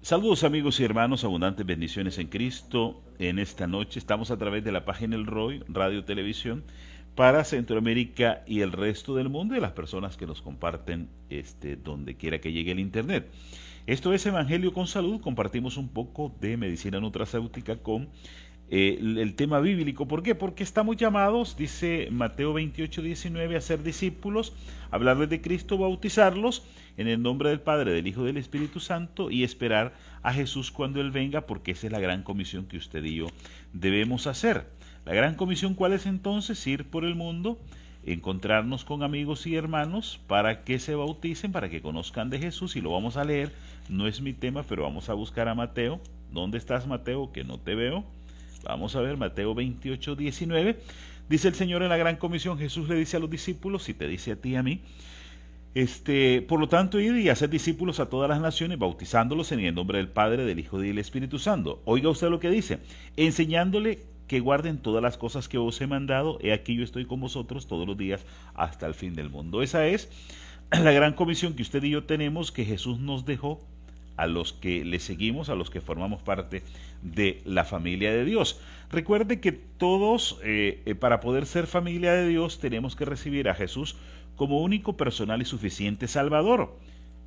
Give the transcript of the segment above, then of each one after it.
Saludos amigos y hermanos, abundantes bendiciones en Cristo. En esta noche estamos a través de la página El Roy, Radio Televisión, para Centroamérica y el resto del mundo y las personas que nos comparten donde quiera que llegue el Internet. Esto es Evangelio con Salud, compartimos un poco de medicina nutracéutica con el tema bíblico. ¿Por qué? Porque estamos llamados, dice Mateo 28:19, a ser discípulos, hablarles de Cristo, bautizarlos en el nombre del Padre, del Hijo y del Espíritu Santo y esperar a Jesús cuando Él venga, porque esa es la gran comisión que usted y yo debemos hacer. La gran comisión, ¿cuál es entonces? Ir por el mundo, encontrarnos con amigos y hermanos para que se bauticen, para que conozcan de Jesús, y lo vamos a leer. No es mi tema, pero vamos a buscar a Mateo. ¿Dónde estás, Mateo? Que no te veo. Vamos a ver, Mateo 28:19. Dice el Señor en la gran comisión, Jesús le dice a los discípulos, y te dice a ti y a mí, por lo tanto, id y haced discípulos a todas las naciones, bautizándolos en el nombre del Padre, del Hijo y del Espíritu Santo. Oiga usted lo que dice, enseñándole que guarden todas las cosas que os he mandado, he aquí yo estoy con vosotros todos los días hasta el fin del mundo. Esa es la gran comisión que usted y yo tenemos, que Jesús nos dejó a los que le seguimos, a los que formamos parte de la familia de Dios. Recuerde que todos, para poder ser familia de Dios, tenemos que recibir a Jesús como único, personal y suficiente Salvador.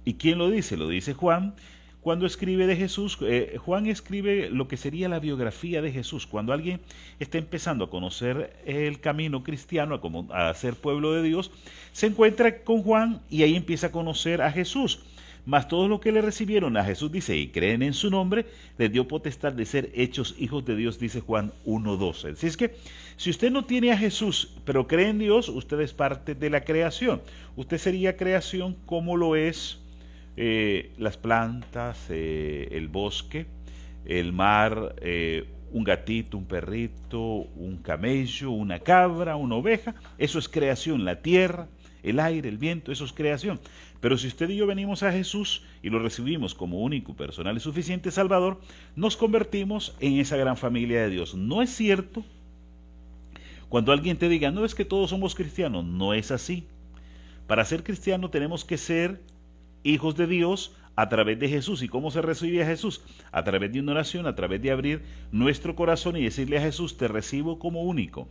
¿Y quién lo dice? Lo dice Juan. Cuando escribe de Jesús, Juan escribe lo que sería la biografía de Jesús. Cuando alguien está empezando a conocer el camino cristiano, a ser pueblo de Dios, se encuentra con Juan y ahí empieza a conocer a Jesús. Mas todos los que le recibieron a Jesús, dice, y creen en su nombre, les dio potestad de ser hechos hijos de Dios, dice Juan 1:12. Así es que, si usted no tiene a Jesús, pero cree en Dios, usted es parte de la creación. Usted sería creación como lo es las plantas, el bosque, el mar, un gatito, un perrito, un camello, una cabra, una oveja. Eso es creación, la tierra, el aire, el viento, eso es creación. Pero si usted y yo venimos a Jesús y lo recibimos como único, personal y suficiente Salvador, nos convertimos en esa gran familia de Dios. No es cierto cuando alguien te diga, no es que todos somos cristianos, no es así. Para ser cristiano tenemos que ser hijos de Dios a través de Jesús. ¿Y cómo se recibe a Jesús? A través de una oración, a través de abrir nuestro corazón y decirle a Jesús, te recibo como único,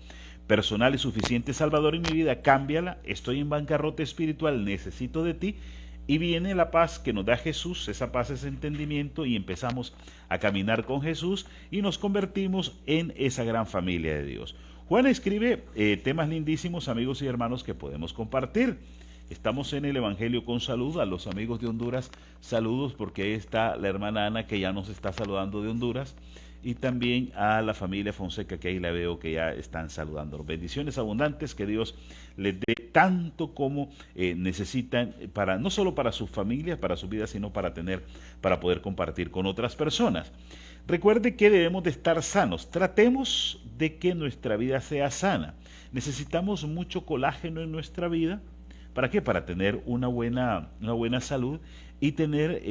personal y suficiente Salvador en mi vida, cámbiala, estoy en bancarrota espiritual, necesito de ti. Y viene la paz que nos da Jesús, esa paz, ese entendimiento, y empezamos a caminar con Jesús y nos convertimos en esa gran familia de Dios. Juan escribe temas lindísimos, amigos y hermanos, que podemos compartir. Estamos en el Evangelio con Salud. A los amigos de Honduras, saludos, porque ahí está la hermana Ana, que ya nos está saludando de Honduras, y también a la familia Fonseca, que ahí la veo que ya están saludando. Bendiciones abundantes, que Dios les dé tanto como necesitan, para no solo para sus familias, para su vida, sino para poder compartir con otras personas. Recuerde que debemos de estar sanos. Tratemos de que nuestra vida sea sana. Necesitamos mucho colágeno en nuestra vida. ¿Para qué? Para tener una buena salud y tener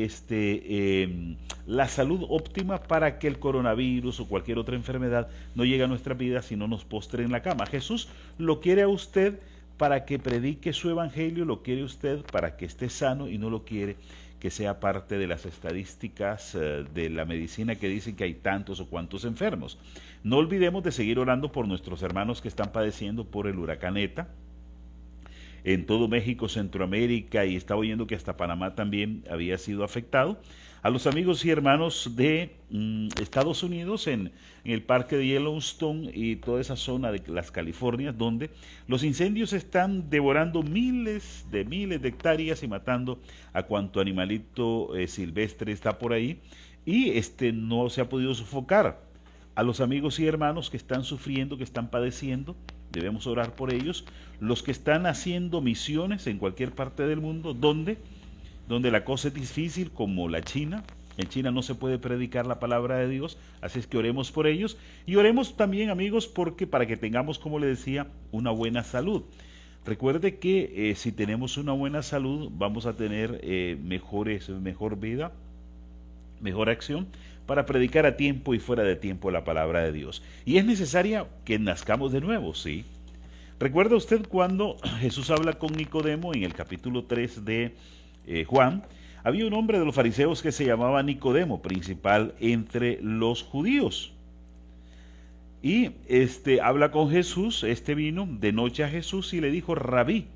la salud óptima para que el coronavirus o cualquier otra enfermedad no llegue a nuestra vida, sino nos postre en la cama. Jesús lo quiere a usted para que predique su evangelio, lo quiere usted para que esté sano, y no lo quiere que sea parte de las estadísticas de la medicina que dicen que hay tantos o cuantos enfermos. No olvidemos de seguir orando por nuestros hermanos que están padeciendo por el huracán ETA en todo México, Centroamérica, y estaba oyendo que hasta Panamá también había sido afectado. A los amigos y hermanos de Estados Unidos en el parque de Yellowstone y toda esa zona de las Californias, donde los incendios están devorando miles de hectáreas y matando a cuanto animalito silvestre está por ahí, y no se ha podido sofocar. A los amigos y hermanos que están sufriendo, que están padeciendo, debemos orar por ellos. Los que están haciendo misiones en cualquier parte del mundo, donde la cosa es difícil, como la China. En China no se puede predicar la palabra de Dios, así es que oremos por ellos. Y oremos también, amigos, para que tengamos, como le decía, una buena salud. Recuerde que si tenemos una buena salud, vamos a tener mejor vida, mejor acción, para predicar a tiempo y fuera de tiempo la palabra de Dios. Y es necesaria que nazcamos de nuevo, ¿sí? ¿Recuerda usted cuando Jesús habla con Nicodemo en el capítulo 3 de Juan? había un hombre de los fariseos que se llamaba Nicodemo, principal entre los judíos. Y habla con Jesús, vino de noche a Jesús y le dijo: Rabí,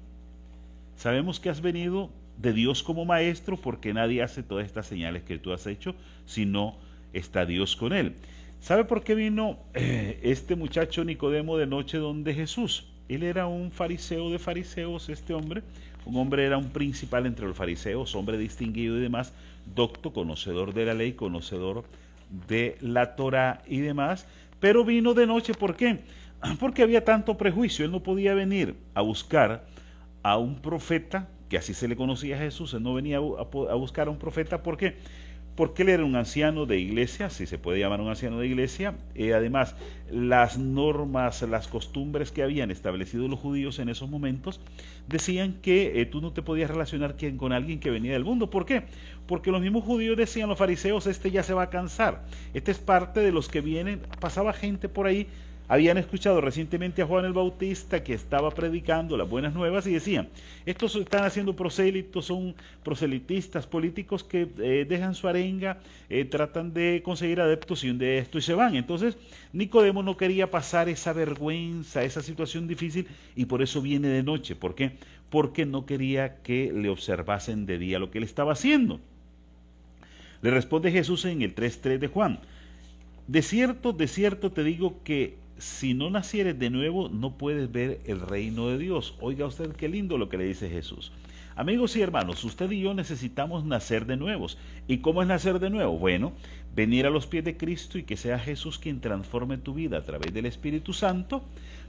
sabemos que has venido de Dios como maestro, porque nadie hace todas estas señales que tú has hecho, sino está Dios con él. ¿Sabe por qué vino este muchacho Nicodemo de noche donde Jesús? Él era un fariseo de fariseos, un hombre era un principal entre los fariseos, hombre distinguido y demás, docto, conocedor de la ley, conocedor de la Torá y demás, pero vino de noche. ¿Por qué? Porque había tanto prejuicio. Él no podía venir a buscar a un profeta, que así se le conocía a Jesús. Él no venía a buscar a un profeta. ¿Por qué? Porque él era un anciano de iglesia, si se puede llamar un anciano de iglesia. Además, las normas, las costumbres que habían establecido los judíos en esos momentos decían que tú no te podías relacionar con alguien que venía del mundo. ¿Por qué? Porque los mismos judíos decían, los fariseos, ya se va a cansar. Este es parte de los que vienen. Pasaba gente por ahí. Habían escuchado recientemente a Juan el Bautista, que estaba predicando las buenas nuevas, y decían: estos están haciendo prosélitos, son proselitistas políticos que dejan su arenga, tratan de conseguir adeptos y un de esto y se van. Entonces Nicodemo no quería pasar esa vergüenza, esa situación difícil, y por eso viene de noche. ¿Por qué? Porque no quería que le observasen de día lo que él estaba haciendo. Le responde Jesús en el 3:3 de Juan: de cierto te digo que si no nacieres de nuevo, no puedes ver el reino de Dios. Oiga usted qué lindo lo que le dice Jesús. Amigos y hermanos, usted y yo necesitamos nacer de nuevos. ¿Y cómo es nacer de nuevo? Bueno, venir a los pies de Cristo y que sea Jesús quien transforme tu vida a través del Espíritu Santo.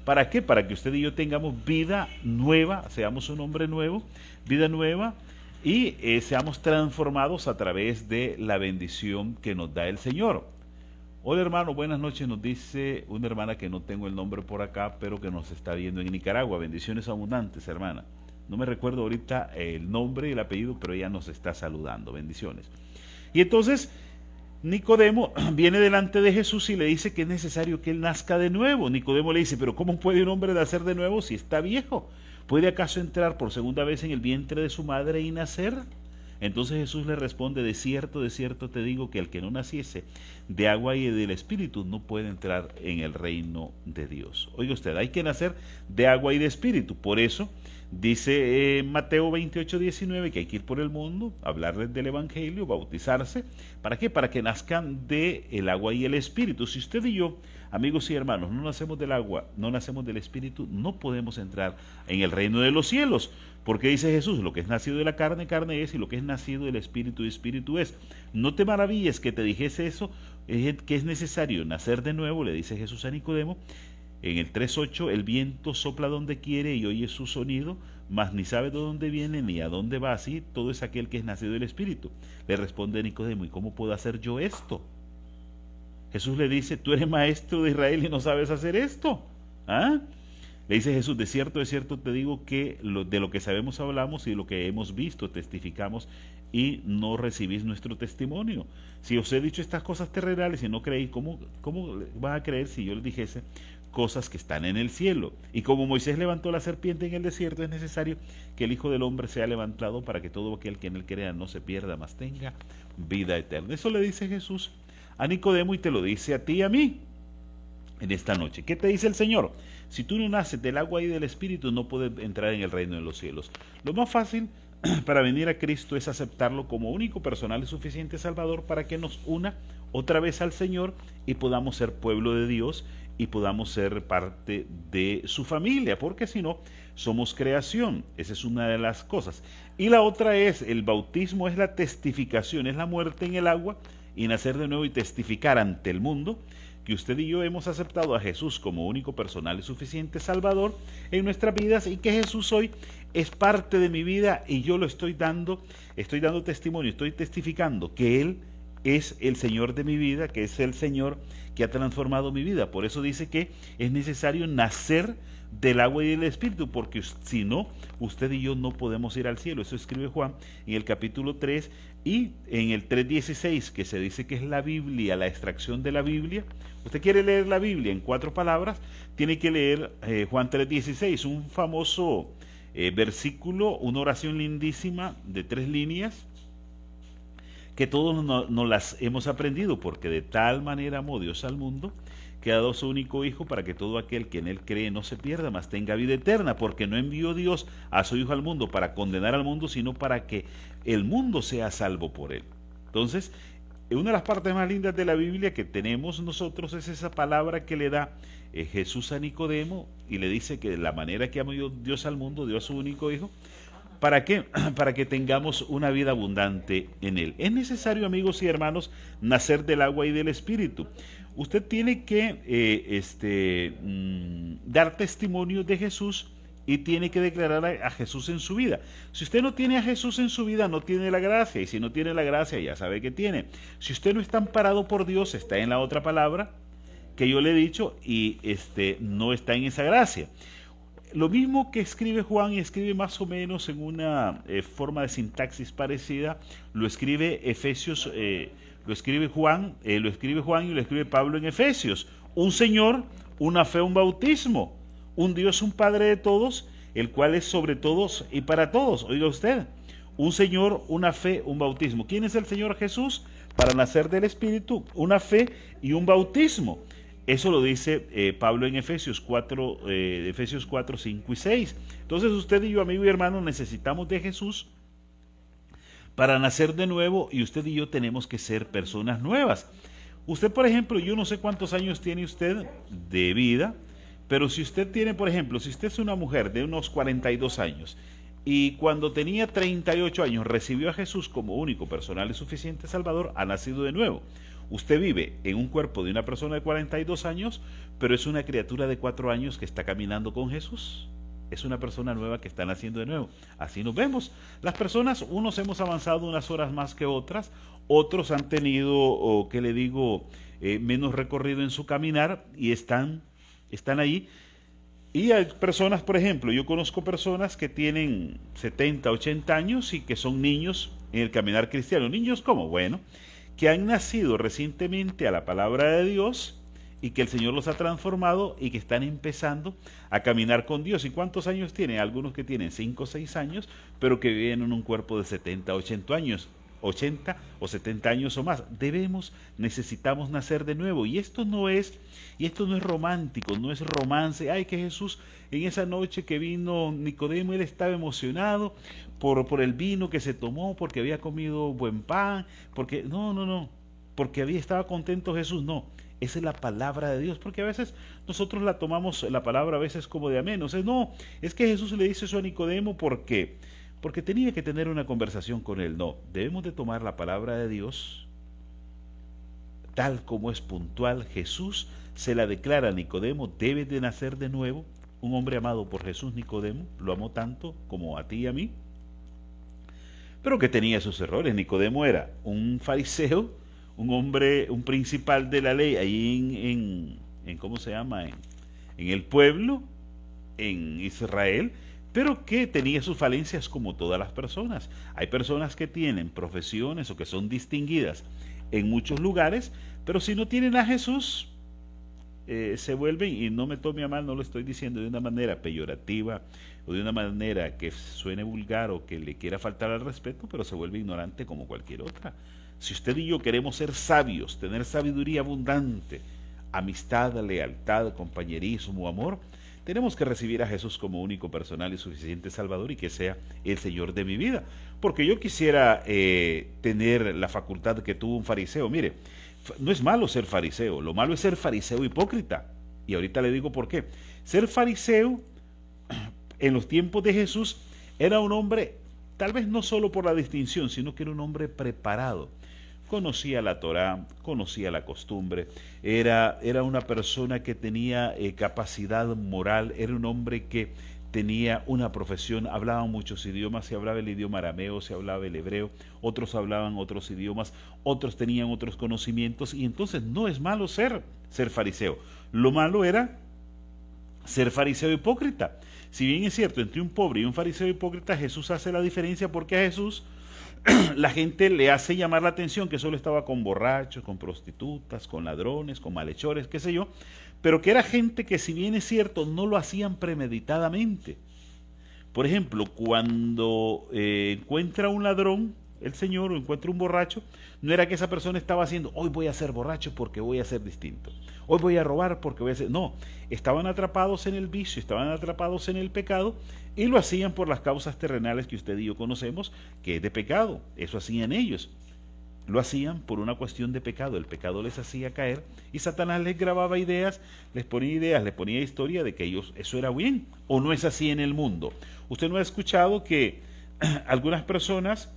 ¿Para qué? Para que usted y yo tengamos vida nueva, seamos un hombre nuevo, vida nueva, y seamos transformados a través de la bendición que nos da el Señor. Hola hermano, buenas noches, nos dice una hermana que no tengo el nombre por acá, pero que nos está viendo en Nicaragua. Bendiciones abundantes, hermana. No me recuerdo ahorita el nombre y el apellido, pero ella nos está saludando. Bendiciones. Y entonces Nicodemo viene delante de Jesús y le dice que es necesario que él nazca de nuevo. Nicodemo le dice: pero ¿cómo puede un hombre nacer de nuevo si está viejo? ¿Puede acaso entrar por segunda vez en el vientre de su madre y nacer? Entonces Jesús le responde: de cierto te digo que el que no naciese de agua y del Espíritu no puede entrar en el reino de Dios. Oiga usted, hay que nacer de agua y de Espíritu. Por eso dice Mateo 28:19 que hay que ir por el mundo, hablarles del Evangelio, bautizarse. ¿Para qué? Para que nazcan del agua y el Espíritu. Si usted y yo, amigos y hermanos, no nacemos del agua, no nacemos del Espíritu, no podemos entrar en el reino de los cielos. Porque dice Jesús: lo que es nacido de la carne, carne es, y lo que es nacido del Espíritu, espíritu es. No te maravilles que te dijese eso, que es necesario nacer de nuevo, le dice Jesús a Nicodemo. En el 3:8, el viento sopla donde quiere y oye su sonido, mas ni sabe de dónde viene ni a dónde va. Así todo es aquel que es nacido del Espíritu. Le responde Nicodemo: ¿y cómo puedo hacer yo esto? Jesús le dice: tú eres maestro de Israel y no sabes hacer esto. ¿Ah? Le dice Jesús: de cierto te digo que de lo que sabemos hablamos y de lo que hemos visto testificamos, y no recibís nuestro testimonio. Si os he dicho estas cosas terrenales y no creéis, ¿cómo van a creer si yo les dijese cosas que están en el cielo? Y como Moisés levantó la serpiente en el desierto, es necesario que el Hijo del Hombre sea levantado, para que todo aquel que en él crea no se pierda, mas tenga vida eterna. Eso le dice Jesús a Nicodemo, y te lo dice a ti y a mí en esta noche. ¿Qué te dice el Señor? Si tú no naces del agua y del Espíritu, no puedes entrar en el reino de los cielos. Lo más fácil para venir a Cristo es aceptarlo como único, personal y suficiente Salvador, para que nos una otra vez al Señor y podamos ser pueblo de Dios y podamos ser parte de su familia, porque si no, somos creación. Esa es una de las cosas. Y la otra es, el bautismo es la testificación, es la muerte en el agua y nacer de nuevo y testificar ante el mundo que usted y yo hemos aceptado a Jesús como único, personal y suficiente Salvador en nuestras vidas, y que Jesús hoy es parte de mi vida y yo lo estoy dando testimonio, estoy testificando que Él es el Señor de mi vida, que es el Señor que ha transformado mi vida. Por eso dice que es necesario nacer del agua y del Espíritu, porque si no, usted y yo no podemos ir al cielo. Eso escribe Juan en el capítulo 3 y en el 3:16, que se dice que es la Biblia, la extracción de la Biblia. Usted quiere leer la Biblia en 4 palabras, tiene que leer Juan 3:16, un famoso versículo, una oración lindísima de 3 líneas, que todos no las hemos aprendido, porque de tal manera amó Dios al mundo, que ha dado su único Hijo para que todo aquel que en Él cree no se pierda, mas tenga vida eterna, porque no envió Dios a su Hijo al mundo para condenar al mundo, sino para que el mundo sea salvo por Él. Entonces, una de las partes más lindas de la Biblia que tenemos nosotros es esa palabra que le da Jesús a Nicodemo, y le dice que de la manera que amó Dios al mundo, dio a su único Hijo. ¿Para qué? Para que tengamos una vida abundante en Él. Es necesario, amigos y hermanos, nacer del agua y del Espíritu. Usted tiene que dar testimonio de Jesús y tiene que declarar a Jesús en su vida. Si usted no tiene a Jesús en su vida, no tiene la gracia, y si no tiene la gracia, ya sabe que tiene. Si usted no está amparado por Dios, está en la otra palabra que yo le he dicho, y no está en esa gracia. Lo mismo que escribe Juan, y escribe más o menos en una forma de sintaxis parecida, lo escribe Efesios, lo escribe Juan y lo escribe Pablo en Efesios. Un Señor, una fe, un bautismo, un Dios, un Padre de todos, el cual es sobre todos y para todos. Oiga usted, un Señor, una fe, un bautismo. ¿Quién es el Señor Jesús? Para nacer del Espíritu, una fe y un bautismo. Eso lo dice Pablo en Efesios 4, 5 y 6. Entonces usted y yo, amigo y hermano, necesitamos de Jesús para nacer de nuevo, y usted y yo tenemos que ser personas nuevas. Usted, por ejemplo, yo no sé cuántos años tiene usted de vida, pero si usted tiene, por ejemplo, si usted es una mujer de unos 42 años y cuando tenía 38 años recibió a Jesús como único, personal y suficiente Salvador, ha nacido de nuevo. Usted vive en un cuerpo de una persona de 42 años, pero es una criatura de 4 años que está caminando con Jesús. Es una persona nueva que está naciendo de nuevo. Así nos vemos. Las personas, unos hemos avanzado unas horas más que otras, otros han tenido, ¿qué le digo?, menos recorrido en su caminar y están ahí. Y hay personas, por ejemplo, yo conozco personas que tienen 70, 80 años y que son niños en el caminar cristiano. ¿Niños cómo? Bueno, que han nacido recientemente a la palabra de Dios y que el Señor los ha transformado y que están empezando a caminar con Dios. ¿Y cuántos años tienen? Algunos que tienen 5 o 6 años, pero que viven en un cuerpo de 70, 80 años. 80 o 70 años o más. Necesitamos nacer de nuevo. Y esto no es romántico, no es romance. Ay, que Jesús, en esa noche que vino Nicodemo, él estaba emocionado por el vino que se tomó, porque había comido buen pan, porque no, porque estaba contento Jesús. No, esa es la palabra de Dios, porque a veces nosotros la tomamos, la palabra a veces como de a menos. No, es que Jesús le dice eso a Nicodemo porque tenía que tener una conversación con él. No, debemos de tomar la palabra de Dios tal como es puntual. Jesús se la declara a Nicodemo, debe de nacer de nuevo. Un hombre amado por Jesús, Nicodemo, lo amó tanto como a ti y a mí, pero que tenía sus errores. Nicodemo era un fariseo, un hombre, un principal de la ley, ahí en ¿cómo se llama? En el pueblo, en Israel, pero que tenía sus falencias como todas las personas. Hay personas que tienen profesiones o que son distinguidas en muchos lugares, pero si no tienen a Jesús, se vuelven, y no me tome a mal, no lo estoy diciendo de una manera peyorativa o de una manera que suene vulgar o que le quiera faltar al respeto, pero se vuelve ignorante como cualquier otra. Si usted y yo queremos ser sabios, tener sabiduría abundante, amistad, lealtad, compañerismo, amor, tenemos que recibir a Jesús como único, personal y suficiente Salvador, y que sea el Señor de mi vida. Porque yo quisiera tener la facultad que tuvo un fariseo. Mire, no es malo ser fariseo, lo malo es ser fariseo hipócrita. Y ahorita le digo por qué. Ser fariseo en los tiempos de Jesús era un hombre, tal vez no solo por la distinción, sino que era un hombre preparado. Conocía la Torá, conocía la costumbre, era una persona que tenía capacidad moral, era un hombre que tenía una profesión, hablaba muchos idiomas, se hablaba el idioma arameo, se hablaba el hebreo, otros hablaban otros idiomas, otros tenían otros conocimientos, y entonces no es malo ser fariseo. Lo malo era ser fariseo hipócrita. Si bien es cierto, entre un pobre y un fariseo hipócrita, Jesús hace la diferencia, porque a Jesús la gente le hace llamar la atención que solo estaba con borrachos, con prostitutas, con ladrones, con malhechores, qué sé yo, pero que era gente que, si bien es cierto, no lo hacían premeditadamente. Por ejemplo, cuando encuentra un ladrón el Señor o encuentra un borracho, no era que esa persona estaba haciendo, hoy voy a ser borracho porque voy a ser distinto, hoy voy a robar porque voy a ser... No, estaban atrapados en el vicio, estaban atrapados en el pecado y lo hacían por las causas terrenales que usted y yo conocemos, que es de pecado. Eso hacían ellos. Lo hacían por una cuestión de pecado. El pecado les hacía caer y Satanás les grababa ideas, les ponía historia de que ellos eso era bien o no es así en el mundo. Usted no ha escuchado que algunas personas,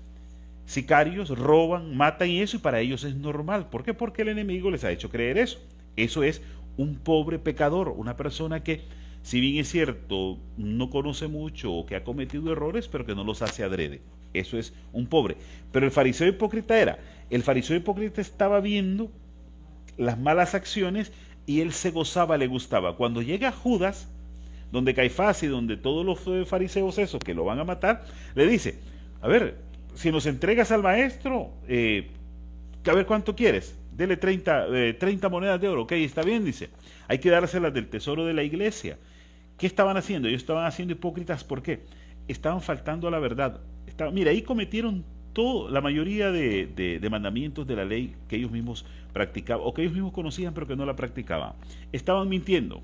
sicarios, roban, matan y eso, y para ellos es normal. ¿Por qué? Porque el enemigo les ha hecho creer eso. Eso es un pobre pecador, una persona que, si bien es cierto, no conoce mucho o que ha cometido errores, pero que no los hace adrede. Eso es un pobre. Pero el fariseo hipócrita el fariseo hipócrita estaba viendo las malas acciones y él se gozaba, le gustaba. Cuando llega Judas, donde Caifás y donde todos los fariseos esos que lo van a matar, le dice, a ver, si nos entregas al maestro, a ver cuánto quieres, dele 30 monedas de oro, ok, está bien, dice, hay que dárselas del tesoro de la iglesia. ¿Qué estaban haciendo? Ellos estaban haciendo hipócritas, ¿por qué? Estaban faltando a la verdad. Mira, ahí cometieron la mayoría de mandamientos de la ley que ellos mismos practicaban, o que ellos mismos conocían pero que no la practicaban. Estaban mintiendo.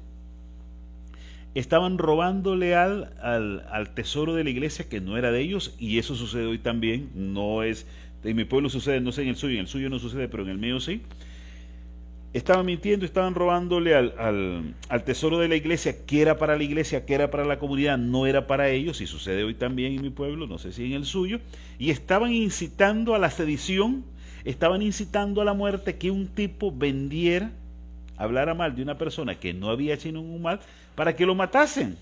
Estaban robándole al tesoro de la iglesia que no era de ellos, y eso sucede hoy también. No es, en mi pueblo sucede, no sé en el suyo no sucede, pero en el mío sí. Estaban mintiendo, estaban robándole al tesoro de la iglesia, que era para la iglesia, que era para la comunidad, no era para ellos, y sucede hoy también en mi pueblo, no sé si en el suyo, y estaban incitando a la sedición, estaban incitando a la muerte, que un tipo vendiera, hablara mal de una persona que no había hecho ningún mal, para que lo matasen.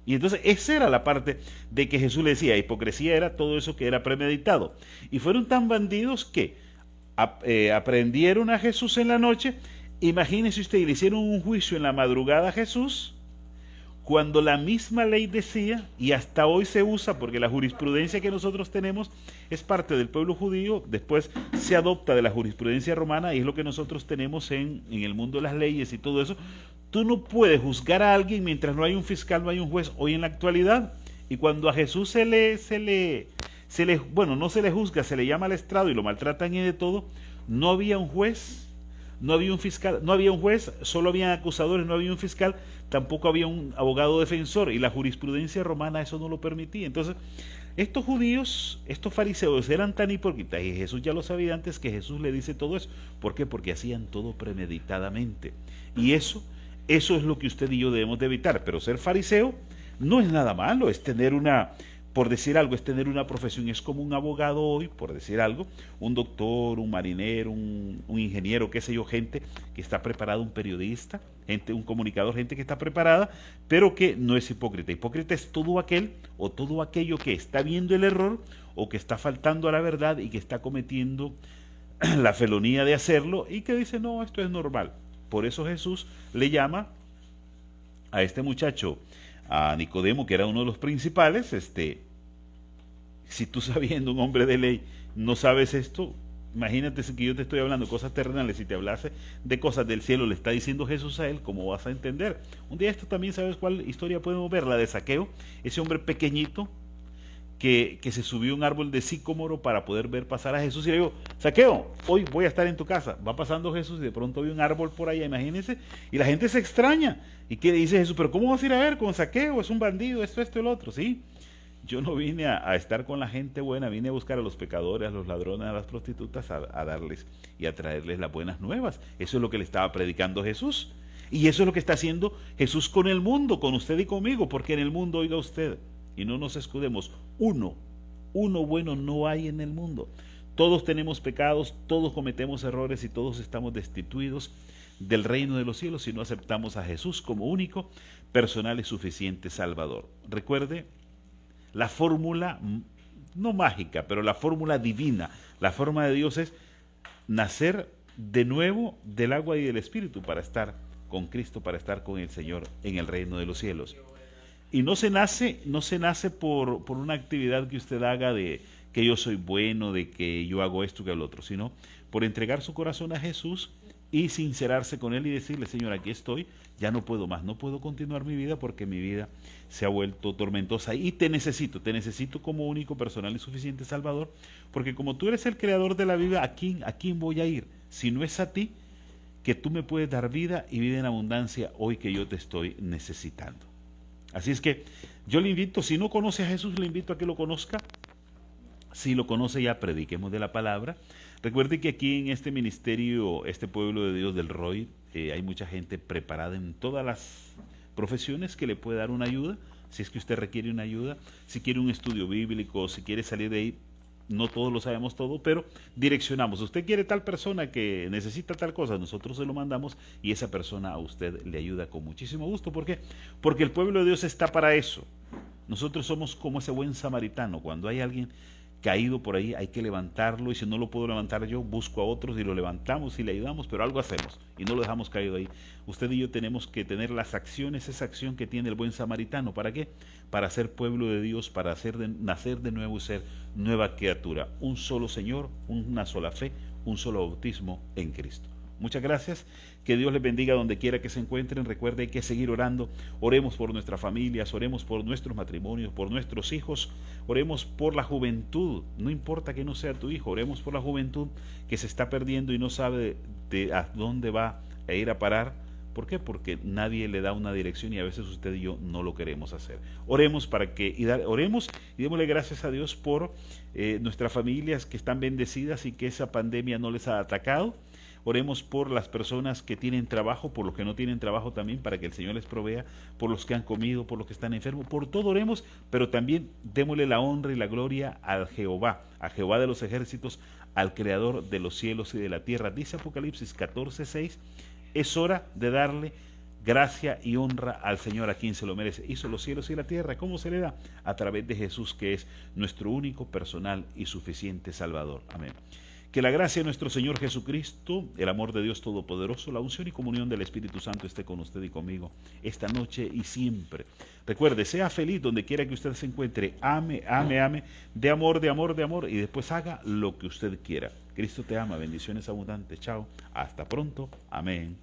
Y entonces esa era la parte de que Jesús le decía, hipocresía era todo eso que era premeditado. Y fueron tan bandidos que aprendieron a Jesús en la noche. Imagínese usted, le hicieron un juicio en la madrugada a Jesús, cuando la misma ley decía, y hasta hoy se usa, porque la jurisprudencia que nosotros tenemos es parte del pueblo judío, después se adopta de la jurisprudencia romana, y es lo que nosotros tenemos en el mundo de las leyes y todo eso. Tú no puedes juzgar a alguien mientras no hay un fiscal, no hay un juez, hoy en la actualidad. Y cuando a Jesús bueno, no se le juzga, se le llama al estrado y lo maltratan y de todo, no había un juez, no había un fiscal, no había un juez, solo habían acusadores, no había un fiscal, tampoco había un abogado defensor, y la jurisprudencia romana eso no lo permitía. Entonces, estos judíos, estos fariseos eran tan hipócritas, y Jesús ya lo sabía antes, que Jesús le dice todo eso. ¿Por qué? Porque hacían todo premeditadamente. Y eso es lo que usted y yo debemos de evitar. Pero ser fariseo no es nada malo, es tener por decir algo, es tener una profesión. Es como un abogado hoy, por decir algo, un doctor, un marinero, un ingeniero, qué sé yo, gente que está preparada, un periodista, un comunicador, gente que está preparada, pero que no es hipócrita. Hipócrita es todo aquel o todo aquello que está viendo el error o que está faltando a la verdad y que está cometiendo la felonía de hacerlo y que dice, no, esto es normal. Por eso Jesús le llama a este muchacho, a Nicodemo, que era uno de los principales, si tú, sabiendo, un hombre de ley, no sabes esto, imagínate que yo te estoy hablando de cosas terrenales, si te hablase de cosas del cielo, le está diciendo Jesús a él, ¿cómo vas a entender? Un día esto también, ¿sabes cuál historia podemos ver? La de Zaqueo, ese hombre pequeñito que se subió a un árbol de sicómoro para poder ver pasar a Jesús, y le digo, Zaqueo, hoy voy a estar en tu casa. Va pasando Jesús y de pronto ve un árbol por allá, imagínense, y la gente se extraña. ¿Y qué dice Jesús? ¿Pero cómo vas a ir a ver con Zaqueo? Es un bandido, esto, el otro. Sí, yo no vine a estar con la gente buena, vine a buscar a los pecadores, a los ladrones, a las prostitutas, a darles y a traerles las buenas nuevas. Eso es lo que le estaba predicando Jesús. Y eso es lo que está haciendo Jesús con el mundo, con usted y conmigo, porque en el mundo, oiga usted, y no nos escudemos, uno bueno no hay en el mundo. Todos tenemos pecados, todos cometemos errores y todos estamos destituidos del reino de los cielos si no aceptamos a Jesús como único, personal y suficiente Salvador. Recuerde, la fórmula, no mágica, pero la fórmula divina, la forma de Dios es nacer de nuevo del agua y del Espíritu para estar con Cristo, para estar con el Señor en el reino de los cielos. Y no se nace por una actividad que usted haga de que yo soy bueno, de que yo hago esto que lo otro, sino por entregar su corazón a Jesús y sincerarse con Él y decirle, Señor, aquí estoy, ya no puedo más, no puedo continuar mi vida porque mi vida se ha vuelto tormentosa y te necesito como único, personal y suficiente Salvador, porque como tú eres el creador de la vida, ¿a quién voy a ir? Si no es a ti, que tú me puedes dar vida y vida en abundancia hoy que yo te estoy necesitando. Así es que yo le invito, si no conoce a Jesús, le invito a que lo conozca. Si lo conoce ya, prediquemos de la palabra. Recuerde que aquí en este ministerio, este pueblo de Dios del ROI, hay mucha gente preparada en todas las profesiones que le puede dar una ayuda, si es que usted requiere una ayuda, si quiere un estudio bíblico, si quiere salir de ahí, no todos lo sabemos todo, pero direccionamos. Usted quiere tal persona que necesita tal cosa, nosotros se lo mandamos y esa persona a usted le ayuda con muchísimo gusto. ¿Por qué? Porque el pueblo de Dios está para eso. Nosotros somos como ese buen samaritano. Cuando hay alguien caído por ahí, hay que levantarlo, y si no lo puedo levantar yo, busco a otros y lo levantamos y le ayudamos, pero algo hacemos y no lo dejamos caído ahí. Usted y yo tenemos que tener las acciones, esa acción que tiene el buen samaritano. ¿Para qué? Para ser pueblo de Dios, para nacer de nuevo y ser nueva criatura. Un solo Señor, una sola fe, un solo bautismo en Cristo. Muchas gracias, que Dios les bendiga donde quiera que se encuentren. Recuerde, hay que seguir orando. Oremos por nuestras familias, oremos por nuestros matrimonios, por nuestros hijos, oremos por la juventud, no importa que no sea tu hijo, oremos por la juventud que se está perdiendo y no sabe de a dónde va a ir a parar. ¿Por qué? Porque nadie le da una dirección y a veces usted y yo no lo queremos hacer. Oremos oremos y démosle gracias a Dios por nuestras familias que están bendecidas y que esa pandemia no les ha atacado. Oremos por las personas que tienen trabajo, por los que no tienen trabajo también, para que el Señor les provea, por los que han comido, por los que están enfermos, por todo oremos, pero también démosle la honra y la gloria al Jehová, a Jehová de los ejércitos, al Creador de los cielos y de la tierra. Dice Apocalipsis 14:6, es hora de darle gracia y honra al Señor, a quien se lo merece. Hizo los cielos y la tierra. ¿Cómo se le da? A través de Jesús, que es nuestro único, personal y suficiente Salvador. Amén. Que la gracia de nuestro Señor Jesucristo, el amor de Dios Todopoderoso, la unción y comunión del Espíritu Santo esté con usted y conmigo esta noche y siempre. Recuerde, sea feliz donde quiera que usted se encuentre. Ame, ame, ame, de amor, de amor, de amor, y después haga lo que usted quiera. Cristo te ama. Bendiciones abundantes. Chao. Hasta pronto. Amén.